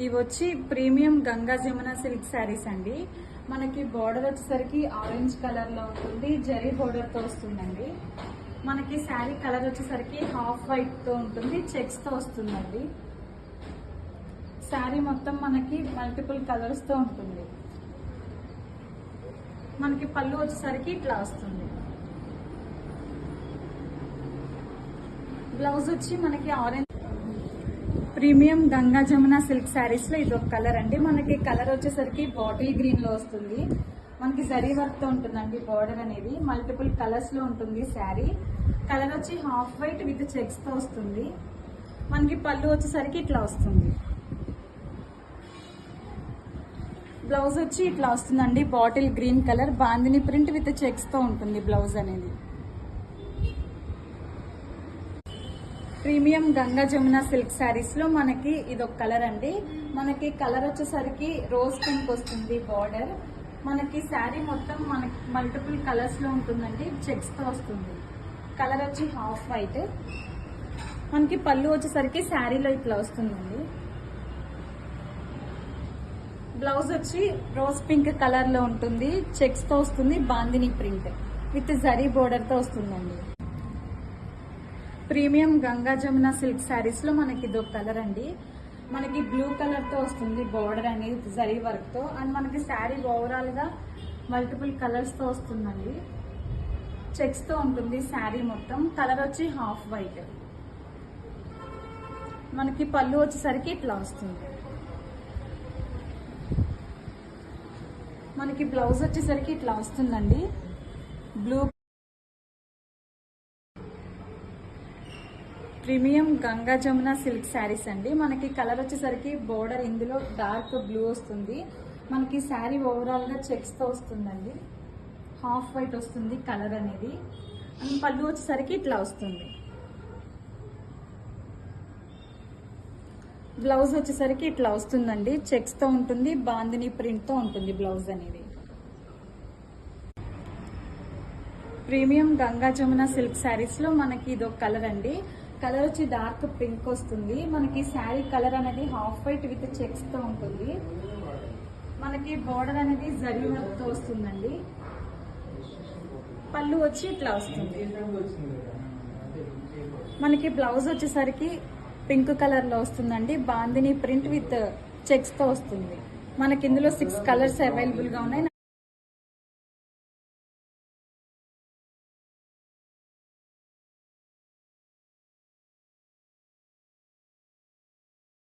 ఇవి వచ్చి premium Ganga Jamuna silk saris అండి. మనకి బోర్డర్ వచ్చేసరికి ఆరెంజ్ కలర్ లో ఉంటుంది, జరీ బోర్డర్ తో వస్తుందండి. మనకి శారీ కలర్ వచ్చేసరికి హాఫ్ వైట్ తో ఉంటుంది, చెక్స్ తో వస్తుందండి. శారీ మొత్తం మనకి మల్టిపుల్ కలర్స్ తో ఉంటుంది. మనకి పళ్ళు వచ్చేసరికి ఇట్లా వస్తుంది. బ్లౌజ్ వచ్చి మనకి orange premium Ganga Jamuna silk saris లో ఇది ఒక కలర్ అండి. మనకి కలర్ వచ్చేసరికి బాటిల్ గ్రీన్ లో వస్తుంది. మనకి జరీ వర్క్ తో ఉంటుందండి. బార్డర్ అనేది మల్టిపుల్ కలర్స్ లో ఉంటుంది. శారీ కలర్ వచ్చి హాఫ్ వైట్ విత్ చెక్స్ తో వస్తుంది. మనకి పళ్ళు వచ్చేసరికి ఇట్లా వస్తుంది. బ్లౌజ్ వచ్చి ఇట్లా వస్తుందండి. Bottle green colour bandhani print with checks తో ఉంటుంది బ్లౌజ్ అనేది. ప్రీమియం గంగా జమున సిల్క్ శారీస్ లో మనకి ఇదొక కలర్ అండి. మనకి కలర్ వచ్చేసరికి రోజ్ పింక్ వస్తుంది బార్డర్. మనకి శారీ మొత్తం మనకి మల్టిపుల్ కలర్స్ లో ఉంటుందండి, చెక్స్ తో వస్తుంది. కలర్ వచ్చి హాఫ్ వైట్. మనకి పళ్ళు వచ్చేసరికి శారీలో ఇట్లా వస్తుందండి. బ్లౌజ్ వచ్చి రోజ్ పింక్ కలర్ లో ఉంటుంది, చెక్స్ తో వస్తుంది, bandhani print with zari border తో వస్తుందండి. ప్రీమియం గంగా జమున సిల్క్ శారీస్ లో మనకి ఇదొక కలర్ అండి. మనకి బ్లూ కలర్ తో వస్తుంది బోర్డర్ అనేది జరీ వర్క్ తో. అండ్ మనకి శారీ ఓవరాల్ గా మల్టిపుల్ కలర్స్ తో వస్తుందండి, చెక్స్ తో ఉంటుంది శారీ మొత్తం. కలర్ వచ్చి హాఫ్ వైట్. మనకి పళ్ళు వచ్చేసరికి ఇట్లా వస్తుంది. మనకి బ్లౌజ్ వచ్చేసరికి ఇట్లా వస్తుందండి. Blue premium Ganga Jamuna silk saris అండి. మనకి కలర్ వచ్చేసరికి బోర్డర్ ఇందులో డార్క్ బ్లూ వస్తుంది. మనకి శారీ ఓవరాల్ గా చెక్స్ తో వస్తుందండి. హాఫ్ వైట్ వస్తుంది కలర్ అనేది. అండ్ పళ్ళు వచ్చేసరికి ఇట్లా వస్తుంది. బ్లౌజ్ వచ్చేసరికి ఇట్లా వస్తుందండి, చెక్స్ తో ఉంటుంది, బాందిని ప్రింట్ తో ఉంటుంది బ్లౌజ్ అనేది. ప్రీమియం గంగా జమున సిల్క్ శారీస్ లో మనకి ఇదొక కలర్ అండి. కలర్ వచ్చి డార్క్ పింక్ వస్తుంది. మనకి శారీ కలర్ అనేది హాఫ్ వైట్ విత్ చెక్స్ తో ఉంటుంది. మనకి బోర్డర్ అనేది జరీ వర్క్ తో వస్తుందండి. పళ్ళు వచ్చి ఇట్లా వస్తుంది. మనకి బ్లౌజ్ వచ్చేసరికి పింక్ కలర్ లో వస్తుందండి, బాందిని ప్రింట్ విత్ చెక్స్ తో వస్తుంది. మనకి ఇందులో 6 కలర్స్ అవైలబుల్ గా ఉన్నాయి.